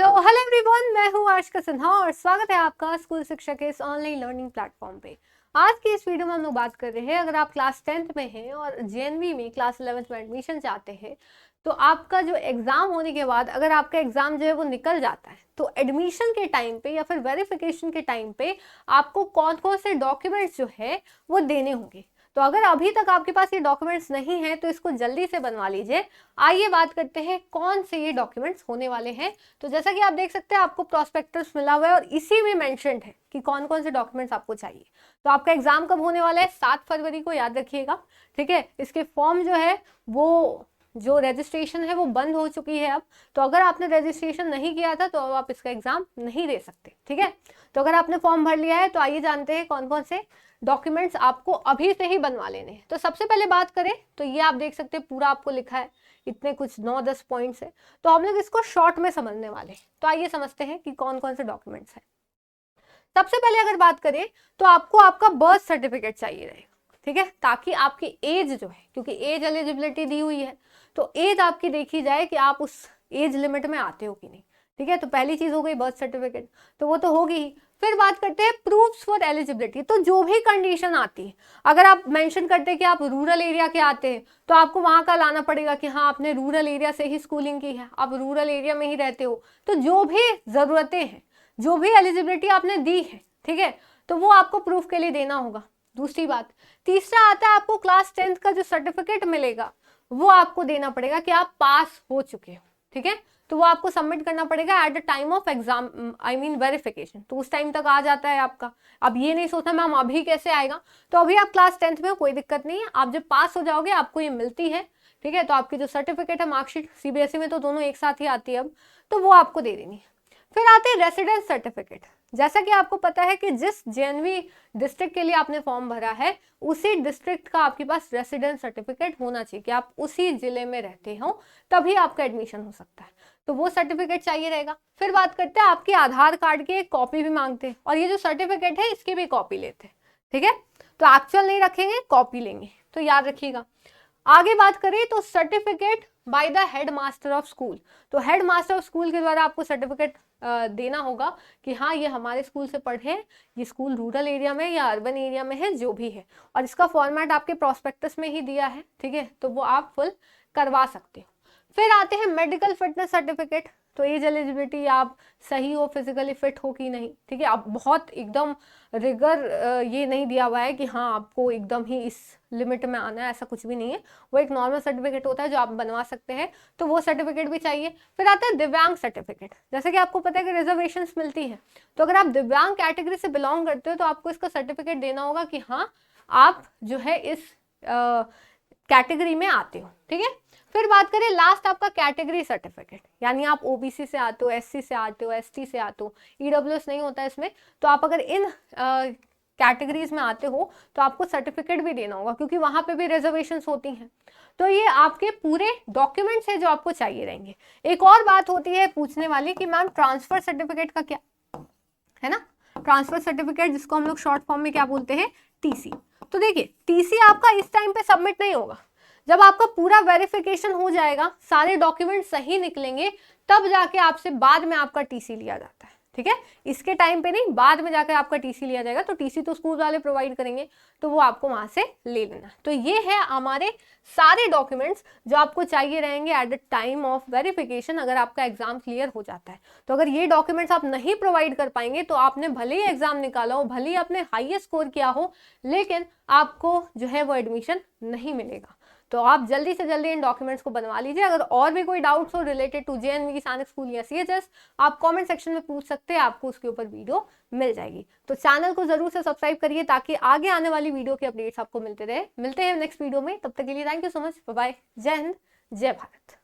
तो hello everyone, मैं हूँ आशिका सिन्हा और स्वागत है आपका स्कूल शिक्षा के इस ऑनलाइन लर्निंग प्लेटफॉर्म पे। आज की इस वीडियो में हम लोग बात कर रहे हैं, अगर आप क्लास 10th में हैं और जेएनवी में क्लास 11th में एडमिशन चाहते हैं तो आपका जो एग्ज़ाम होने के बाद अगर आपका एग्ज़ाम जो है वो निकल जाता है तो एडमिशन के टाइम पे या फिर वेरिफिकेशन के टाइम पे आपको कौन कौन से डॉक्यूमेंट्स जो है वो देने होंगे। तो अगर अभी तक आपके पास ये डॉक्यूमेंट्स नहीं हैं तो इसको जल्दी से बनवा लीजिए। आइए बात करते हैं कौन से ये डॉक्यूमेंट्स होने वाले हैं। तो जैसा कि आप देख सकते हैं आपको प्रॉस्पेक्टस मिला हुआ है और इसी में मेंशन्ड है कि कौन कौन से डॉक्यूमेंट्स आपको चाहिए। तो आपका एग्जाम कब होने वाला है? 7 फरवरी को, याद रखिएगा। ठीक है, इसके फॉर्म जो है वो जो रजिस्ट्रेशन है वो बंद हो चुकी है अब। तो अगर आपने रजिस्ट्रेशन नहीं किया था तो अब आप इसका एग्जाम नहीं दे सकते। ठीक है, तो अगर आपने फॉर्म भर लिया है तो आइए जानते हैं कौन कौन से डॉक्यूमेंट्स आपको अभी से ही बनवा लेने हैं। तो सबसे पहले बात करें तो ये आप देख सकते हैं पूरा आपको लिखा है, इतने कुछ 9-10 पॉइंट्स है। तो हम लोग इसको शॉर्ट में समझने वाले हैं। तो आइए समझते हैं कि कौन कौन से डॉक्यूमेंट्स हैं। सबसे पहले अगर बात करें तो आपको आपका बर्थ सर्टिफिकेट चाहिए रहेगा। ठीक है, ताकि आपकी एज जो है, क्योंकि एज एलिजिबिलिटी दी हुई है तो एज आपकी देखी जाए कि आप उस एज लिमिट में आते हो कि नहीं। ठीक है, तो पहली चीज हो गई बर्थ सर्टिफिकेट, तो वो तो होगी ही। फिर बात करते हैं प्रूफ्स फॉर एलिजिबिलिटी। तो जो भी कंडीशन आती है, अगर आप मेंशन करते हैं कि आप रूरल एरिया के आते हैं तो आपको वहां का लाना पड़ेगा कि हाँ आपने रूरल एरिया से ही स्कूलिंग की है, आप रूरल एरिया में ही रहते हो। तो जो भी जरूरतें हैं, जो भी एलिजिबिलिटी आपने दी है, ठीक है, तो वो आपको प्रूफ के लिए देना होगा। दूसरी बात, तीसरा आता है आपको क्लास 10th का जो सर्टिफिकेट मिलेगा वो आपको देना पड़ेगा कि आप पास हो चुके हो। ठीक है, तो वो आपको सबमिट करना पड़ेगा at the time of exam, I mean verification. तो उस टाइम तक आ जाता है आपका। अब ये नहीं सोचना मैम अभी कैसे आएगा, तो अभी आप क्लास 10th में हो, कोई दिक्कत नहीं है। आप जब पास हो जाओगे आपको ये मिलती है। ठीक है, तो आपकी जो सर्टिफिकेट है, मार्कशीट, सीबीएसई में तो दोनों एक साथ ही आती है अब, तो वो आपको दे देनी है। फिर आते हैं रेसिडेंस सर्टिफिकेट। जैसा कि आपको पता है कि जिस जेएनवी डिस्ट्रिक्ट के लिए आपने फॉर्म भरा है उसी डिस्ट्रिक्ट का आपके पास रेसिडेंस सर्टिफिकेट होना चाहिए कि आप उसी जिले में रहते हो, तभी आपका एडमिशन हो सकता है। तो वो सर्टिफिकेट चाहिए रहेगा। फिर बात करते हैं आपके आधार कार्ड की एक कॉपी भी मांगते हैं और ये जो सर्टिफिकेट है इसकी भी कॉपी लेते हैं। ठीक है, तो एक्चुअल नहीं रखेंगे, कॉपी लेंगे, तो याद रखिएगा। आगे बात करें तो certificate by the head master of school. तो हेड मास्टर ऑफ स्कूल के द्वारा आपको सर्टिफिकेट देना होगा कि हाँ ये हमारे स्कूल से पढ़े हैं, ये स्कूल रूरल एरिया में या अर्बन एरिया में है, जो भी है। और इसका फॉर्मेट आपके प्रोस्पेक्टस में ही दिया है। ठीक है, तो वो आप फुल करवा सकते हो। फिर आते हैं मेडिकल फिटनेस सर्टिफिकेट। तो एज एलिजिबिलिटी, आप सही हो, फिजिकली फिट हो कि नहीं। ठीक है, आप बहुत एकदम रिगर ये नहीं दिया हुआ है कि हाँ आपको एकदम ही इस लिमिट में आना है, ऐसा कुछ भी नहीं है। वो एक नॉर्मल सर्टिफिकेट होता है जो आप बनवा सकते हैं, तो वो सर्टिफिकेट भी चाहिए। फिर आता है दिव्यांग सर्टिफिकेट। जैसे कि आपको पता है कि रिजर्वेशंस मिलती है, तो अगर आप दिव्यांग कैटेगरी से बिलोंग करते हो तो आपको इसका सर्टिफिकेट देना होगा कि हाँ आप जो है इस कैटेगरी में आते हो। ठीक है, फिर बात करें लास्ट आपका कैटेगरी सर्टिफिकेट, यानी आप ओबीसी से आते हो, एससी से आते हो, एसटी से आते हो, ईडब्ल्यूएस नहीं होता इसमें। तो आप अगर इन कैटेगरीज में आते हो तो आपको सर्टिफिकेट भी देना होगा, क्योंकि वहां पे भी रिजर्वेशंस होती हैं। तो ये आपके पूरे डॉक्यूमेंट्स है जो आपको चाहिए रहेंगे। एक और बात होती है पूछने वाली कि मैम ट्रांसफर सर्टिफिकेट का क्या है ना। ट्रांसफर सर्टिफिकेट जिसको हम लोग शॉर्ट फॉर्म में क्या बोलते हैं, टीसी। तो देखिए टीसी आपका इस टाइम पे सबमिट नहीं होगा। जब आपका पूरा वेरिफिकेशन हो जाएगा, सारे डॉक्यूमेंट सही निकलेंगे, तब जाके आपसे बाद में आपका टीसी लिया जाता है। ठीक है, इसके टाइम पे नहीं, बाद में जाकर आपका टीसी लिया जाएगा। तो टीसी तो स्कूल वाले प्रोवाइड करेंगे, तो वो आपको वहां से ले लेना। तो ये है हमारे सारे डॉक्यूमेंट्स जो आपको चाहिए रहेंगे at the time of verification, अगर आपका एग्जाम क्लियर हो जाता है। तो अगर ये डॉक्यूमेंट्स आप नहीं प्रोवाइड कर पाएंगे तो आपने भले ही एग्जाम निकाला हो, भले ही आपने हाईएस्ट स्कोर किया हो, लेकिन आपको जो है वो एडमिशन नहीं मिलेगा। तो आप जल्दी से जल्दी इन डॉक्यूमेंट्स को बनवा लीजिए। अगर और भी कोई डाउट्स हो रिलेटेड टू जेएनवी, सैनिक स्कूल या सीएचएस, आप कमेंट सेक्शन में पूछ सकते हैं, आपको उसके ऊपर वीडियो मिल जाएगी। तो चैनल को जरूर से सब्सक्राइब करिए ताकि आगे आने वाली वीडियो के अपडेट्स आपको मिलते रहे। मिलते हैं नेक्स्ट वीडियो में, तब तक के लिए thank you so much, bye bye, जय हिंद, जय भारत।